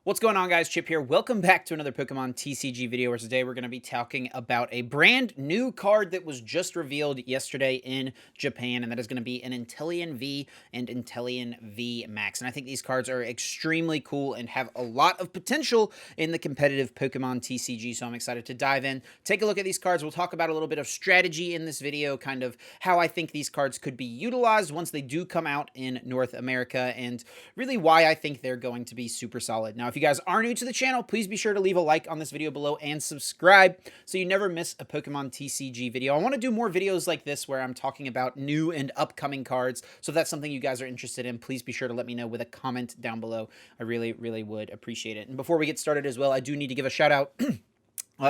What's going on, guys? Chip here. Welcome back to another Pokemon TCG video, where today we're going to be talking about a brand new card that was just revealed yesterday in Japan, and that is going to be an Inteleon V and Inteleon VMAX. And I think these cards are extremely cool and have a lot of potential in the competitive Pokemon TCG, so I'm excited to dive in, take a look at these cards. We'll talk about a little bit of strategy in this video, kind of how I think these cards could be utilized once they do come out in North America, and really why I think they're going to be super solid. Now, if you guys are new to the channel, please be sure to leave a like on this video below and subscribe so you never miss a Pokemon TCG video. I want to do more videos like this where I'm talking about new and upcoming cards, so if that's something you guys are interested in, please be sure to let me know with a comment down below. I really would appreciate it. And before we get started as well, I do need to give a shout out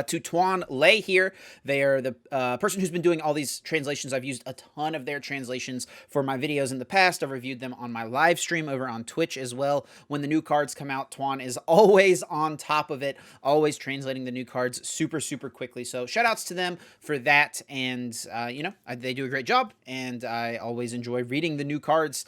to Tuan Lei here. They are the person who's been doing all these translations. I've used a ton of their translations for my videos in the past. I've reviewed them on my live stream over on Twitch as well. When the new cards come out, Tuan is always on top of it, always translating the new cards super quickly. So shout outs to them for that. And, they do a great job. And I always enjoy reading the new cards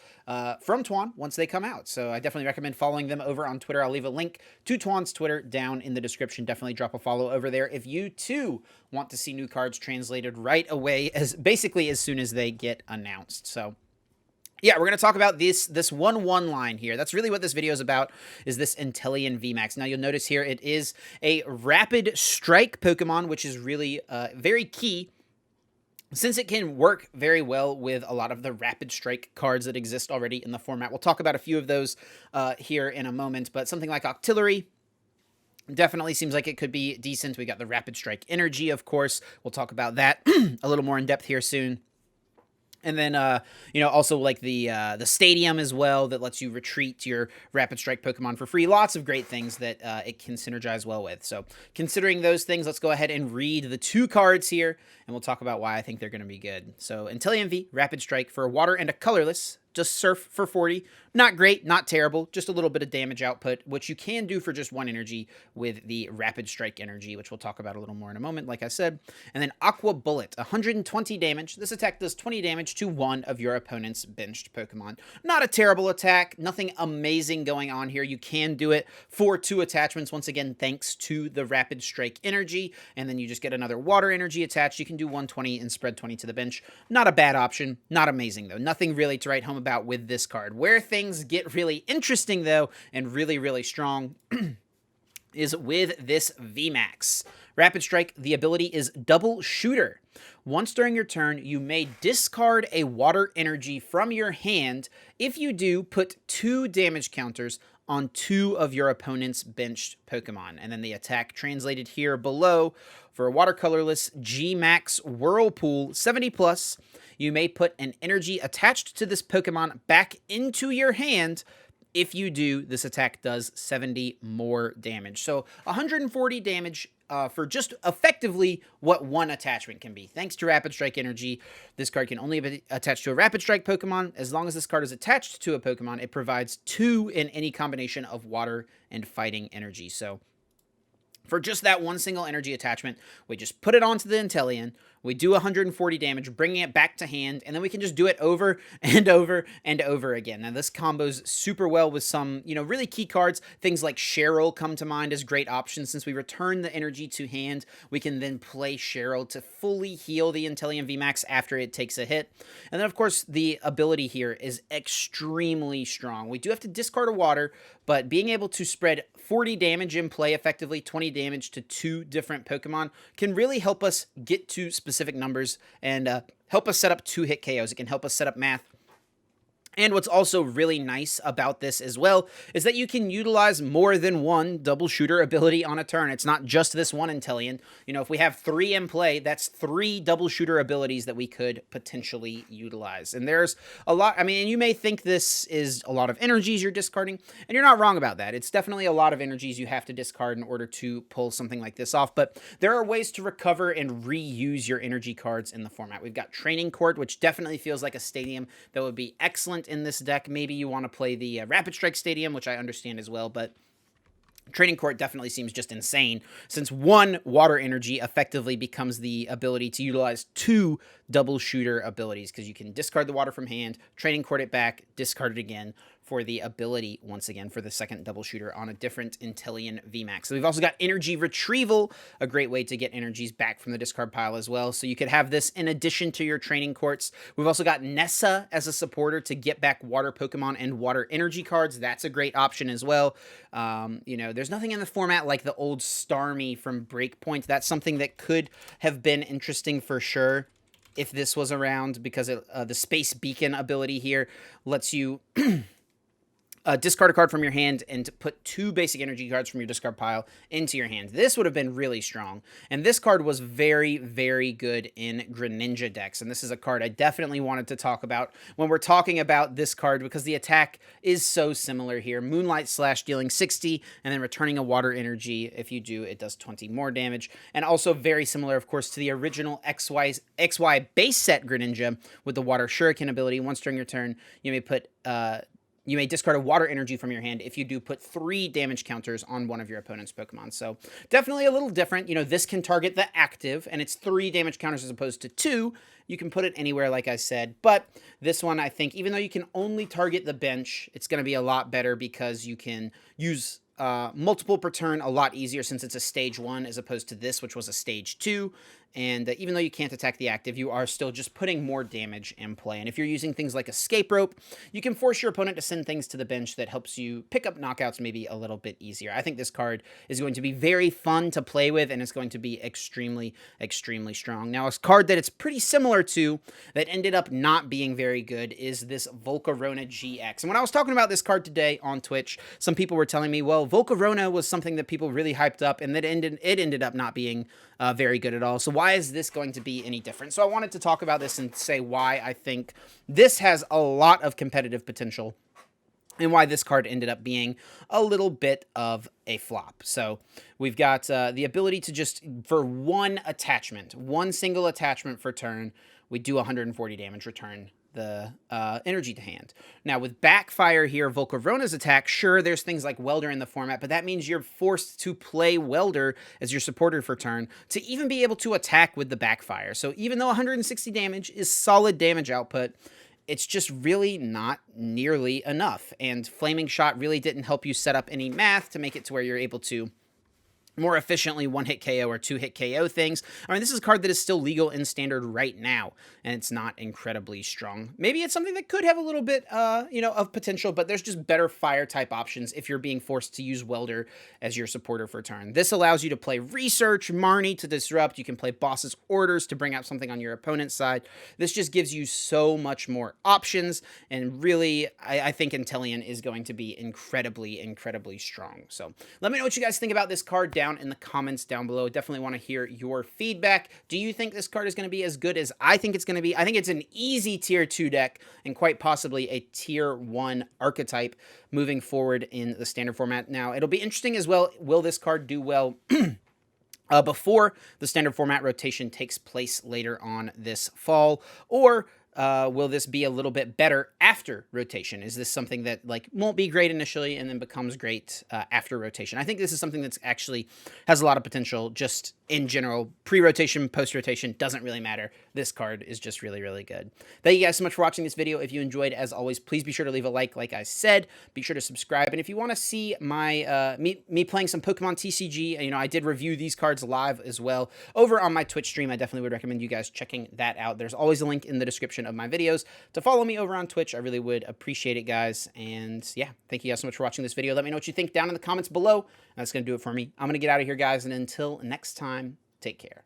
from Tuan once they come out. So I definitely recommend following them over on Twitter. I'll leave a link to Tuan's Twitter down in the description. Definitely drop a follow over there if you too want to see new cards translated right away, basically as soon as they get announced. So yeah, we're going to talk about this 1-1 line here. That's really what this video is about, is this Inteleon VMAX. Now, you'll notice here it is a Rapid Strike Pokemon, which is really very key, since it can work very well with a lot of the Rapid Strike cards that exist already in the format. We'll talk about a few of those here in a moment, but something like Octillery definitely seems like it could be decent. We got the Rapid Strike Energy, of course. We'll talk about that a little more in depth here soon. And then, also like the stadium as well, that lets you retreat your Rapid Strike Pokemon for free. Lots of great things that it can synergize well with. So considering those things, let's go ahead and read the two cards here, and we'll talk about why I think they're going to be good. So Inteleon V, Rapid Strike for a water and a colorless. Just Surf for 40. Not great, not terrible, just a little bit of damage output, which you can do for just 1 energy with the Rapid Strike Energy, which we'll talk about a little more in a moment, like I said. And then Aqua Bullet, 120 damage. This attack does 20 damage to one of your opponent's benched Pokemon. Not a terrible attack, nothing amazing going on here. You can do it for 2 attachments, once again, thanks to the Rapid Strike Energy, and then you just get another Water Energy attached. You can do 120 and spread 20 to the bench. Not a bad option, not amazing though. Nothing really to write home about with this card. Where things get really interesting though, and really strong, is with this VMAX. Rapid Strike, the ability is Double Shooter. Once during your turn, you may discard a Water Energy from your hand. If you do, put 2 damage counters on 2 of your opponent's benched Pokemon. And then the attack translated here below for a watercolorless G-Max Whirlpool 70+. You may put an energy attached to this Pokemon back into your hand. If you do, this attack does 70 more damage. So 140 damage for just effectively what 1 attachment can be. Thanks to Rapid Strike Energy, this card can only be attached to a Rapid Strike Pokemon. As long as this card is attached to a Pokemon, it provides 2 in any combination of Water and Fighting Energy. So for just that 1 single energy attachment, we just put it onto the Inteleon, we do 140 damage, bringing it back to hand, and then we can just do it over and over and over again. Now, this combos super well with some, really key cards. Things like Cheryl come to mind as great options. Since we return the energy to hand, we can then play Cheryl to fully heal the Inteleon VMAX after it takes a hit. And then, of course, the ability here is extremely strong. We do have to discard a water, but being able to spread 40 damage in play effectively, 20 damage to 2 different Pokemon, can really help us get to specific numbers and help us set up 2-hit KOs. It can help us set up math. And what's also really nice about this as well is that you can utilize more than 1 double shooter ability on a turn. It's not just this one Inteleon. If we have 3 in play, that's 3 double shooter abilities that we could potentially utilize. And there's a lot, you may think this is a lot of energies you're discarding, and you're not wrong about that. It's definitely a lot of energies you have to discard in order to pull something like this off, but there are ways to recover and reuse your energy cards in the format. We've got Training Court, which definitely feels like a stadium that would be excellent in this deck. Maybe you want to play the Rapid Strike Stadium, which I understand as well, but Training Court definitely seems just insane, since 1 water energy effectively becomes the ability to utilize 2 double shooter abilities, because you can discard the water from hand, Training Court it back, discard it again for the ability, once again, for the second double shooter on a different Inteleon VMAX. So we've also got energy retrieval, a great way to get energies back from the discard pile as well. So you could have this in addition to your training courts. We've also got Nessa as a supporter to get back water Pokemon and water energy cards. That's a great option as well. You know, there's nothing in the format like the old Starmie from Breakpoint. That's something that could have been interesting for sure if this was around, because the Space Beacon ability here lets you discard a card from your hand and put 2 basic energy cards from your discard pile into your hand. This would have been really strong. And this card was very, very good in Greninja decks. And this is a card I definitely wanted to talk about when we're talking about this card, because the attack is so similar here. Moonlight Slash dealing 60 and then returning a water energy. If you do, it does 20 more damage. And also very similar, of course, to the original XY base set Greninja with the Water Shuriken ability. Once during your turn, you may put... you may discard a water energy from your hand. If you do, put 3 damage counters on one of your opponent's Pokemon. So definitely a little different. You know, this can target the active, and it's 3 damage counters as opposed to 2. You can put it anywhere, like I said. But this one, I think, even though you can only target the bench, it's going to be a lot better because you can use multiple per turn a lot easier since it's a stage 1 as opposed to this, which was a stage 2. And even though you can't attack the active, you are still just putting more damage in play. And if you're using things like Escape Rope, you can force your opponent to send things to the bench that helps you pick up knockouts maybe a little bit easier. I think this card is going to be very fun to play with, and it's going to be extremely, extremely strong. Now, a card that it's pretty similar to that ended up not being very good is this Volcarona GX. And when I was talking about this card today on Twitch, some people were telling me, well, Volcarona was something that people really hyped up, and that it ended up not being very good at all. So why is this going to be any different? So I wanted to talk about this and say why I think this has a lot of competitive potential and why this card ended up being a little bit of a flop. So we've got the ability to just, for one attachment, one single attachment for turn, we do 140 damage return the energy to hand. Now, with Backfire here, Volcarona's attack, sure, there's things like Welder in the format, but that means you're forced to play Welder as your supporter for turn to even be able to attack with the Backfire. So even though 160 damage is solid damage output, it's just really not nearly enough. And Flaming Shot really didn't help you set up any math to make it to where you're able to more efficiently one-hit KO or two-hit KO things. I mean, this is a card that is still legal in Standard right now, and it's not incredibly strong. Maybe it's something that could have a little bit, you know, of potential, but there's just better fire-type options if you're being forced to use Welder as your supporter for turn. This allows you to play Research, Marnie to disrupt. You can play Boss's Orders to bring out something on your opponent's side. This just gives you so much more options, and really, I think Inteleon is going to be incredibly, incredibly strong. So let me know what you guys think about this card down in the comments down below. Definitely want to hear your feedback. Do you think this card is going to be as good as I think it's going to be? I think it's an easy tier 2 deck and quite possibly a tier 1 archetype moving forward in the Standard format. Now, it'll be interesting as well. Will this card do well before the Standard format rotation takes place later on this fall? Or will this be a little bit better after rotation? Is this something that like won't be great initially and then becomes great after rotation? I think this is something that's actually has a lot of potential just in general. Pre-rotation, post-rotation, doesn't really matter. This card is just really, really good. Thank you guys so much for watching this video. If you enjoyed, as always, please be sure to leave a like I said. Be sure to subscribe. And if you want to see my me playing some Pokemon TCG, you know, I did review these cards live as well over on my Twitch stream. I definitely would recommend you guys checking that out. There's always a link in the description of my videos to follow me over on Twitch. I really would appreciate it, guys. And yeah, thank you guys so much for watching this video. Let me know what you think down in the comments below. That's going to do it for me. I'm going to get out of here, guys. And until next time, take care.